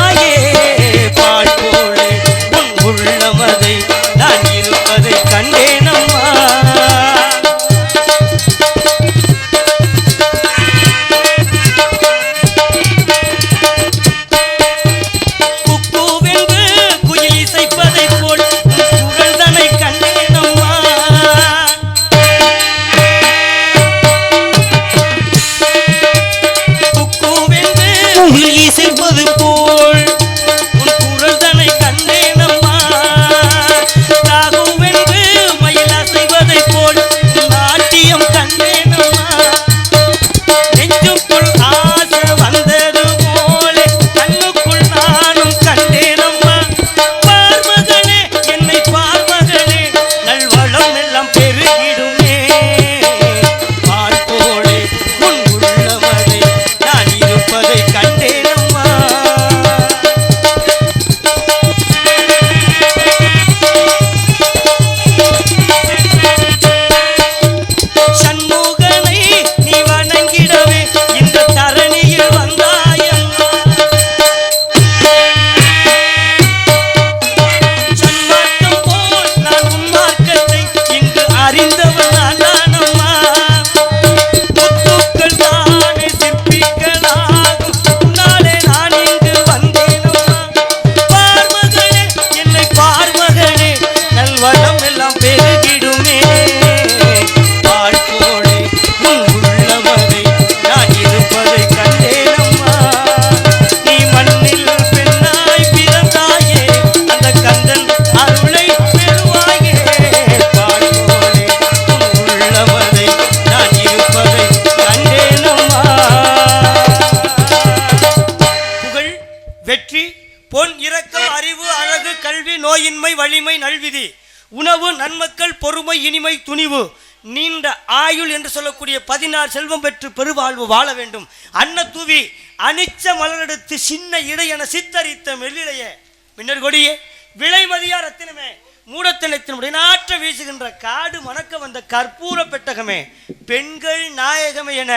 பொன் இரக்கம் அறிவு அழகு கல்வி நோயின்மை வலிமை நல்விதி உணவு நன்மக்கள் பொறுமை இனிமை துணிவு நீண்ட ஆயுள் என்று சொல்லக்கூடிய 16 செல்வம் பெற்று பெருவாழ்வு வாழ வேண்டும். அன்ன தூவி அனிச்ச மலரெடுத்து சின்ன இடை என சித்தரித்த மெல்லிலையே மின்னர் கொடியே விலைமதியா ரத்தினமே மூடத்தனத்தினுடைய நாற்ற வீசுகின்ற காடு மணக்க வந்த கற்பூர பெட்டகமே பெண்கள் நாயகமே என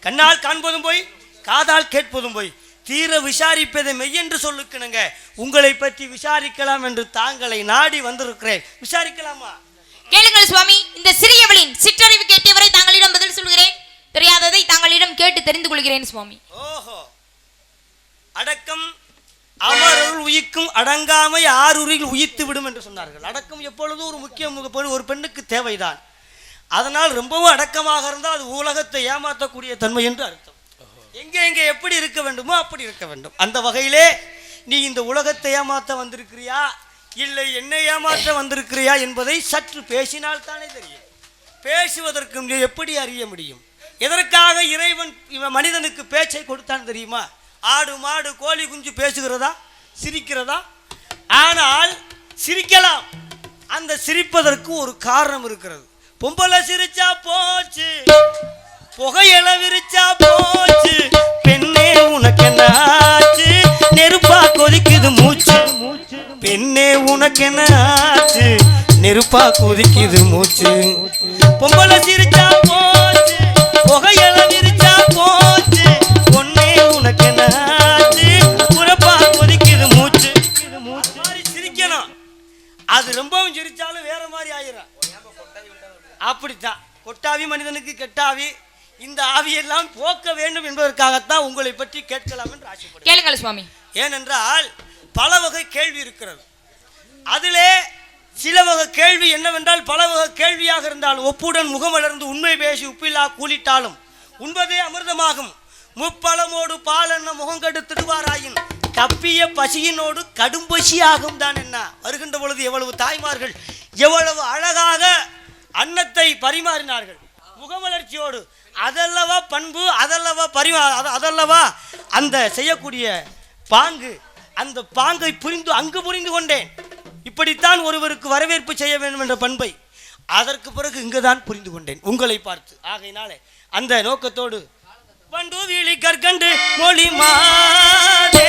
கண்ணால் காண்பதும் போய் காதால் கேட்பதும் போய் தீர விசாரிப்பதை மெய்யென்று சொல்லுக்கணுங்க. உங்களை பற்றி விசாரிக்கலாம் என்று தாங்களை நாடி வந்திருக்கிறேன். விசாரிக்கலாமா? கேளுங்கள் சுவாமி. இந்த சிறியவளின் சிற்றறிவு கேட்டவரை தாங்களிடம் பதில் சொல்கிறேன். தெரியாததை தாங்களிடம் கேட்டு தெரிந்து கொள்கிறேன் சுவாமி. ஓஹோ, அடக்கம் அமரருள் உயிக்கும் அடங்காமை ஆறுரில் உயித்து விடும் என்று சொன்னார்கள். அடக்கம் எப்பொழுதும் ஒரு முக்கிய ஒரு பெண்ணுக்கு தேவைதான். அதனால் ரொம்பவும் அடக்கமாக இருந்தால் அது உலகத்தை ஏமாற்றக்கூடிய தன்மை என்று அர்த்தம். எங்கே எங்கே எப்படி இருக்க வேண்டுமோ அப்படி இருக்க வேண்டும். அந்த வகையிலே நீ இந்த உலகத்தை ஏமாற்ற வந்திருக்கிறியா இல்லை என்னை ஏமாற்ற வந்திருக்கிறியா என்பதை சற்று பேசினால் தானே தெரியும். பேசுவதற்கு நீ எப்படி அறிய முடியும்? எதற்காக இறைவன் மனிதனுக்கு பேச்சை கொடுத்தான் தெரியுமா? ஆடு மாடு கோழி குஞ்சு பேசுகிறதா சிரிக்கிறதா? ஆனால் சிரிக்கலாம். அந்த சிரிப்பதற்கு ஒரு காரணம் இருக்கிறது. பொம்பளை சிரிச்சா போச்சு, புகையில விரிச்சா போச்சு, பெண்ணே உனக்கு என்ன ஆச்சு, நெருப்பா கொதிக்குது மூச்சு, பெண்ணே உனக்கு என்ன ஆச்சு, நெருப்பா கொதிக்குது மூச்சு. பொம்பளை சிரிச்சா போச்சு, புகையில விரிச்சா போச்சு, பொண்ணே உனக்கு என்ன ஆச்சு, புறப்பா கொதிக்குது மூச்சு. சிரிக்கணும். அது ரொம்பவும் சிரிச்சாலும் வேற மாதிரி ஆயிரும். அப்படித்தான் கொட்டாவி மனிதனுக்கு கெட்டாவி. இந்த ஆவியெல்லாம் போக்க வேண்டும் என்பதற்காகத்தான் உங்களை பற்றி கேட்கலாம் என்று ஆசைப்படுகிறேன். கேளுங்கள் சுவாமி. ஏனென்றால் பல வகை கேள்வி இருக்கிறது. அதிலே சில வகை கேள்வி என்னவென்றால் பல வகை கேள்வியாக இருந்தாலும் ஒப்புடன் முகமலர்ந்து உண்மை பேசி உப்பில்லா கூலிட்டாலும் உண்பதே அமிர்தமாகும். முப்பழமோடு பாலென்ன முகங்கெடுத்திடுவாராயின் தப்பிய பசியினோடு கடும் பசி ஆகும் தான் என்ன. வருகின்ற பொழுது எவ்வளவு தாய்மார்கள் எவ்வளவு அழகாக அன்னத்தை பரிமாறினார்கள் முகமலர்ச்சியோடு. அதல்லவா பண்பு, அதல்லவா அதல்லவா அந்த செய்யக்கூடிய பாங்கு. அந்த பாங்கை புரிந்து கொண்டேன். இப்படித்தான் ஒருவருக்கு வரவேற்பு செய்ய வேண்டும் என்ற பண்பை அதற்கு பிறகு இங்குதான் புரிந்து கொண்டேன் உங்களை பார்த்து. ஆகையினாலே அந்த நோக்கத்தோடு பண்டு வீழி கற்கண்டு மொழி மாதே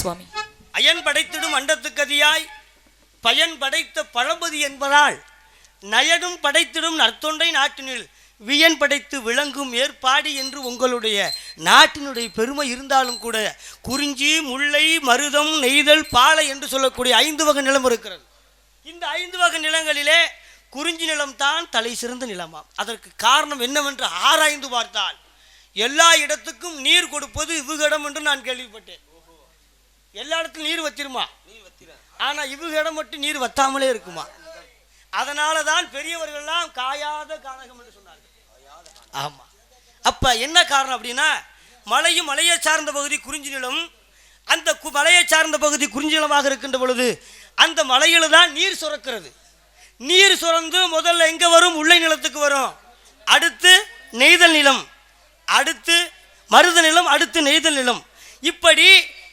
சுவாமி. அயன் படைத்திடும் அண்டத்துக்கதியாய் பயன் படைத்த பழம்பதி என்பதால் நயனும் படைத்திடும் நற்தொண்டை நாட்டினில் வியன் படைத்து விளங்கும் ஏற்பாடு என்று உங்களுடைய நாட்டினுடைய பெருமை இருந்தாலும் கூட குறிஞ்சி முல்லை மருதம் நெய்தல் பாலை என்று சொல்லக்கூடிய 5 வகை நிலம் இருக்கிறது. இந்த 5 வகை நிலங்களிலே குறிஞ்சி நிலம்தான் தலை சிறந்த நிலமாம். அதற்கு காரணம் என்னவென்று ஆராய்ந்து பார்த்தால் எல்லா இடத்துக்கும் நீர் கொடுப்பது இவ்விடம் என்று நான் கேள்விப்பட்டேன். எல்லா இடத்துலையும் நீர் வச்சிருமா, ஆனா இவங்க இடம் மட்டும் நீர் வத்தாமலே இருக்குமா. அதனால தான் பெரியவர்கள்லாம் காயாத கானகம் என்று சொன்னார்கள். ஆமா, அப்ப என்ன காரணம் அப்படின்னா மலையும் மலையை சார்ந்த பகுதி குறிஞ்சி நிலம். அந்த மலையை சார்ந்த பகுதி குறிஞ்சி நிலமாக இருக்கின்ற பொழுது அந்த மலையில தான் நீர் சுரக்கிறது. நீர் சுரந்து முதல்ல எங்க வரும்? முல்லை நிலத்துக்கு வரும். அடுத்து நெய்தல் நிலம், அடுத்து மருத நிலம், அடுத்து நெய்தல் நிலம். இப்படி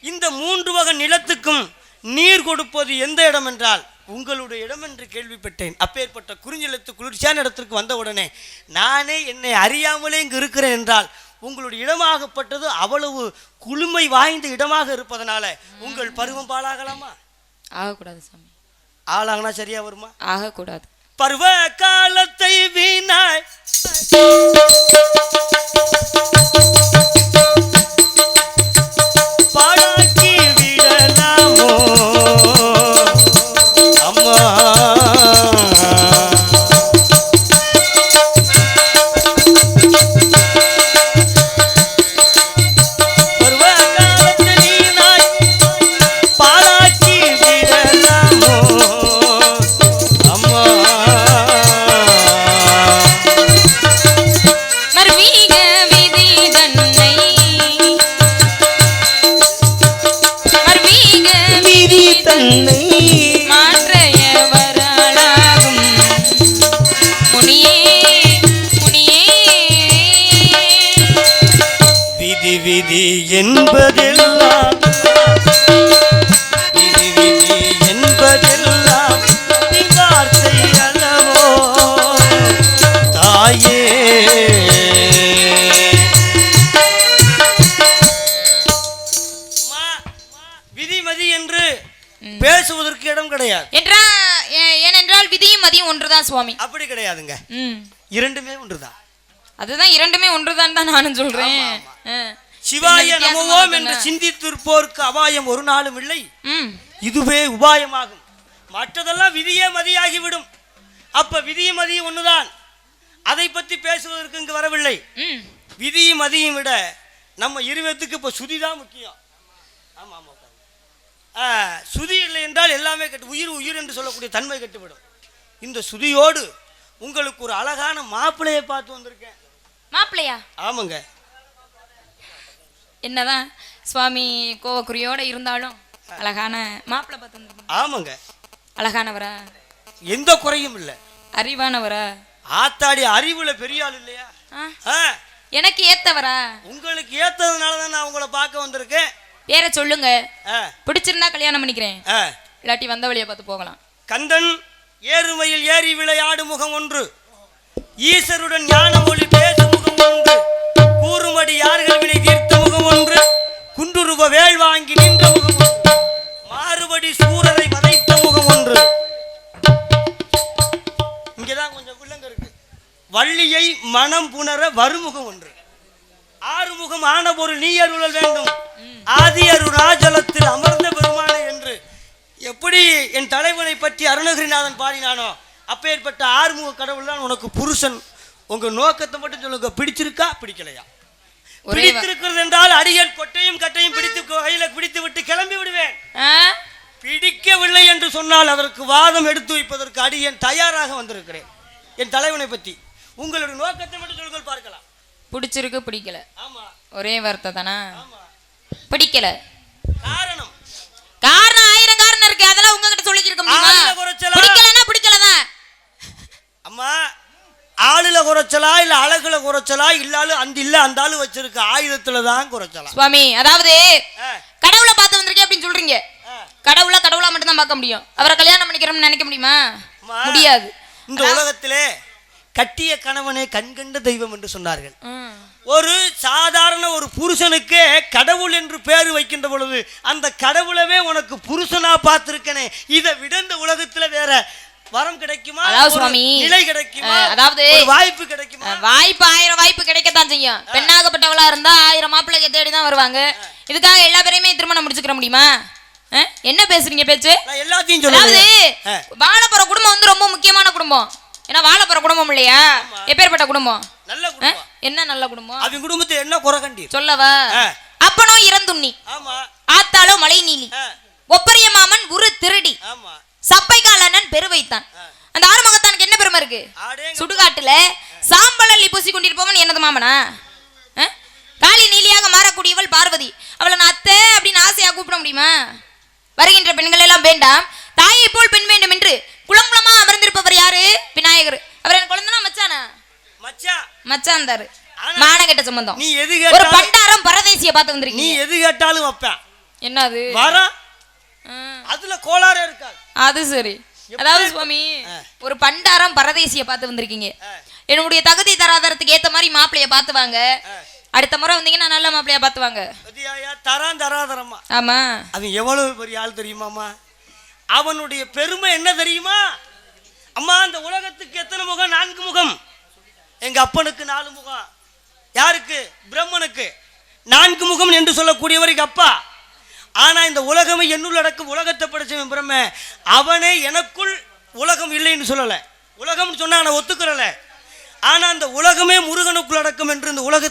இந்த 3 வகை நிலத்துக்கும் நீர் கொடுப்பது எந்த இடம் என்றால் உங்களுடைய இடம் என்று கேள்விப்பட்டேன். அப்பேற்பட்ட குறிஞ்சிலத்து குளிர்ச்சியான இடத்திற்கு வந்தவுடனே நானே என்னை அறியாமலே இங்கு இருக்கிறேன் என்றால் உங்களுடைய இடமாகப்பட்டது அவ்வளவு குளுமை வாய்ந்த இடமாக இருப்பதனால உங்கள் பருவம் பாழாகலாமா? ஆகக்கூடாது சாமி. ஆளாகனா சரியா வருமா? ஆகக்கூடாது. பருவ காலத்தை வீணாய் முனியே முனியே விதி விதி என்பதெல்லாம் விதி விதி என்பதெல்லாம் நீ வார்த்தை அல்லவோ தாயே. விதிமதி என்று பேசுவதற்கு இடம் கிடையாது. ஏனென்றால் விதியும் மதியும் ஒன்றுதான் சுவாமி. அப்படி கிடையாதுங்க, இரண்டுமே ஒன்றுதான். அதுதான் இரண்டுமே ஒன்றுதான் தான் நானும் சொல்றேன். சிவாய நமவோம் என்று சிந்தித்திருப்போருக்கு அபாயம் ஒரு நாளும் இல்லை, இதுவே உபாயமாகும். மற்றதெல்லாம் விதியே மதியாகிவிடும். அப்ப விதியும் மதியும் ஒண்ணுதான், அதை பற்றி பேசுவதற்கு இங்கு வரவில்லை. விதியும் மதியும் விட நம்ம இருவத்துக்கு இப்ப சுதிதான் முக்கியம். ஆமா ஆமா, சுதி இல்லை என்றால் எல்லாமே கெட்டு, உயிர் உயிர் என்று சொல்லக்கூடிய தன்மை கெட்டுவிடும். இந்த சுதியோடு உங்களுக்கு ஒரு அழகான மாப்பிள்ளையை பார்த்து வந்திருக்கேன். மாப்பிள்ளையா? ஆமாங்க. என்னதான் சுவாமி கோவக்குறியோட இருந்தாலும் அழகான மாப்பிள்ளை பார்த்து வந்திருக்கேன். ஆமாங்க. அழகானவரா? எந்த குறையும் இல்லை. அறிவானவரா? ஆத்தாடி அறிவுல பெரிய ஆள் இல்லையா? எனக்கு ஏத்தவரா? உங்களுக்கு ஏத்ததுனால தான் நான் உங்களை பார்க்க வந்திருக்கேன். பேர சொல்லுங்க, பிடிச்சிருந்தா கல்யாணம் பண்ணிக்கிறேன், இல்லாட்டி வந்த வழியை பார்த்து போகலாம். கந்தன் ஏறுமையில் ஏறி விளையாடு முகம் ஒன்று, ஈசருடன் ஞான மொழி பேசும் முகம் ஒன்று, கூறுமடி யார்கள் வினை தீர்த்த முகம் ஒன்று, குன்றுருவ வேள் வாங்கி நின்ற முகம் ஒன்று, மாறுபடி சூரரை வதைத்த முகம் ஒன்று. இங்கதான் கொஞ்சம் வில்லங்க இருக்கு. வள்ளியை மனம் புணர வருமுகம் ஒன்று, ஆறுமுகம் ஆன பொருள் நீ அருளல் வேண்டும், ஆதி அருணாச்சலத்தில் அமர்ந்த பெருமானே என்று எப்படி என் தலைவனை பற்றி அருணகிரிநாதன் பாடினானோ அப்பேற்பட்ட ஆறுமுக கடவுள் தான் உனக்கு புருஷன். உங்க நோக்கத்தை மட்டும் சொல்லுங்க, பிடிச்சிருக்கா பிடிக்கலையா? பிடித்திருக்கிறது என்றால் அடியன் கொட்டையும் கட்டையும் பிடித்து கையில பிடித்து விட்டு கிளம்பி விடுவேன். பிடிக்கவில்லை என்று சொன்னால் அதற்கு வாதம் எடுத்து வைப்பதற்கு அடியன் தயாராக வந்திருக்கிறேன். என் தலைவனை பற்றி உங்களுடைய நோக்கத்தை மட்டும் சொல்லுங்கள் பார்க்கலாம். பிடிச்சிருக்கு பிடிக்கல, ஆமா, ஒரே வார்த்தை தானா? பிடிக்கல. காரணம் காரணம் ஆயிரம் காரணம் இருக்கு, அதெல்லாம் உங்ககிட்ட சொல்லிக்கிருக்க முடியுமா? பிடிக்கலன்னா பிடிக்கலதான். அம்மா, ஆளுல குறைச்சலா இல்ல அழகுல குறைச்சலா இல்லாலும் அந்த இல்ல அந்த ஆளு வச்சிருக்க ஆயுதத்துலதான் குறைச்சலா சுவாமி. அதாவது கடவுளை பார்த்து வந்திருக்கேன் அப்படின்னு சொல்றீங்க, கடவுளா மட்டும் தான் பார்க்க முடியும், அவரை கல்யாணம் பண்ணிக்கிறோம்னு நினைக்க முடியுமா? முடியாது. இந்த உலகத்திலே கட்டிய கணவனே கண்கண்ட தெய்வம் என்று சொன்னார்கள். ஒரு சாதாரண ஒரு புருஷனுக்கு கடவுள் என்று பேரு வைக்கின்ற பொழுது அந்த கடவுளவே உனக்கு புருஷனா பார்த்திருக்கனே, இதை விட இந்த உலகத்துல வேற வரம் கிடைக்குமா? நிலை கிடைக்குமா? அதாவது வாய்ப்பு கிடைக்குமா? வாய்ப்பு ஆயிரம் வாய்ப்பு கிடைக்கத்தான் செய்யும். பெண்ணாகப்பட்டவளா இருந்தா 1000 மாப்பிள்ளைக்கு தேடிதான் வருவாங்க. இதுக்காக எல்லா பேரையுமே திருமணம் முடிச்சுக்கிற முடியுமா? என்ன பேசுறீங்க பேச்சு? எல்லாத்தையும் சொல்லுங்க. வாழப்போற குடும்பம் வந்து ரொம்ப முக்கியமான குடும்பம். ஏன்னா வாழப்போற குடும்பம் இல்லையா? எப்பேற்பட்ட குடும்பம்? நல்ல குடும்பம். என்ன நல்ல குடும்பம்? அவங்க குடும்பத்தை என்ன குறை கண்டி சொல்லவா? அப்பனோ இறந்துண்ணி, ஆமா, ஆத்தாளோ மலை நீலி, ஒப்பரிய மாமன் உரு திருடி, ஆமா, சப்பை காலனன் பெரு வைத்தான். அந்த ஆறுமுகத்தானுக்கு என்ன பெருமை இருக்கு? சுடுகாட்டுல சாம்பல் அள்ளி பூசி கொண்டிருப்பவன் எனது மாமனா? காளி நீலியாக மாறக்கூடியவள் பார்வதி, அவளை நான் அத்தை அப்படின்னு ஆசையா கூப்பிட முடியுமா? வருகின்ற பெண்கள் எல்லாம் வேண்டாம், தாயை போல் பெண் வேண்டும் என்று குளங்குளமா அமர்ந்திருப்பவர் யாரு? விநாயகர். அவர் என் குழந்தைனா மச்சானா? மச்சான் தாரு. மானகெட்ட சம்பந்தம். நீ எது ஒரு பண்டாரம் பரதேசிய பார்த்து வந்திருக்கீங்க. நீ எது கேட்டாலும் வைப்பேன். என்னது வரம்? அதுல கோளாறு இருக்காது. அது சரி. அதாவது சுவாமி, ஒரு பண்டாரம் பரதேசிய பார்த்து வந்திருக்கீங்க. என்னுடைய தகுதி தராதரத்துக்கு ஏத்த மாதிரி மாப்பிளைய பார்த்து வாங்க. அடுத்த முறை வந்தீங்கன்னா நல்ல மாப்பிளையா பார்த்து வாங்க. தரான் தராதரமா? ஆமா. அவன் எவ்வளவு பெரிய ஆள் தெரியுமாமா? அவனுடைய பெருமை என்ன தெரியுமா? அம்மா, அந்த உலகத்துக்கு எத்தனை முகம்? 4 முகம். எங்க அப்பனுக்கு 4 முகம். யாருக்கு? பிரம்மனுக்கு 4 முகம் என்று சொல்லக்கூடியவருக்கு அப்பா. ஆனா இந்த உலகமே என்னுள் அடக்கும், உலகத்தை படைச்சவன் பிரம்ம. அவனே எனக்குள் உலகம் இல்லைன்னு சொல்லல. உலகம்னு சொன்னா நான் ஒத்துக்கிறல. ஆனா அந்த உலகமே முருகனுக்குள் அடக்கும் என்று இந்த உலகத்தை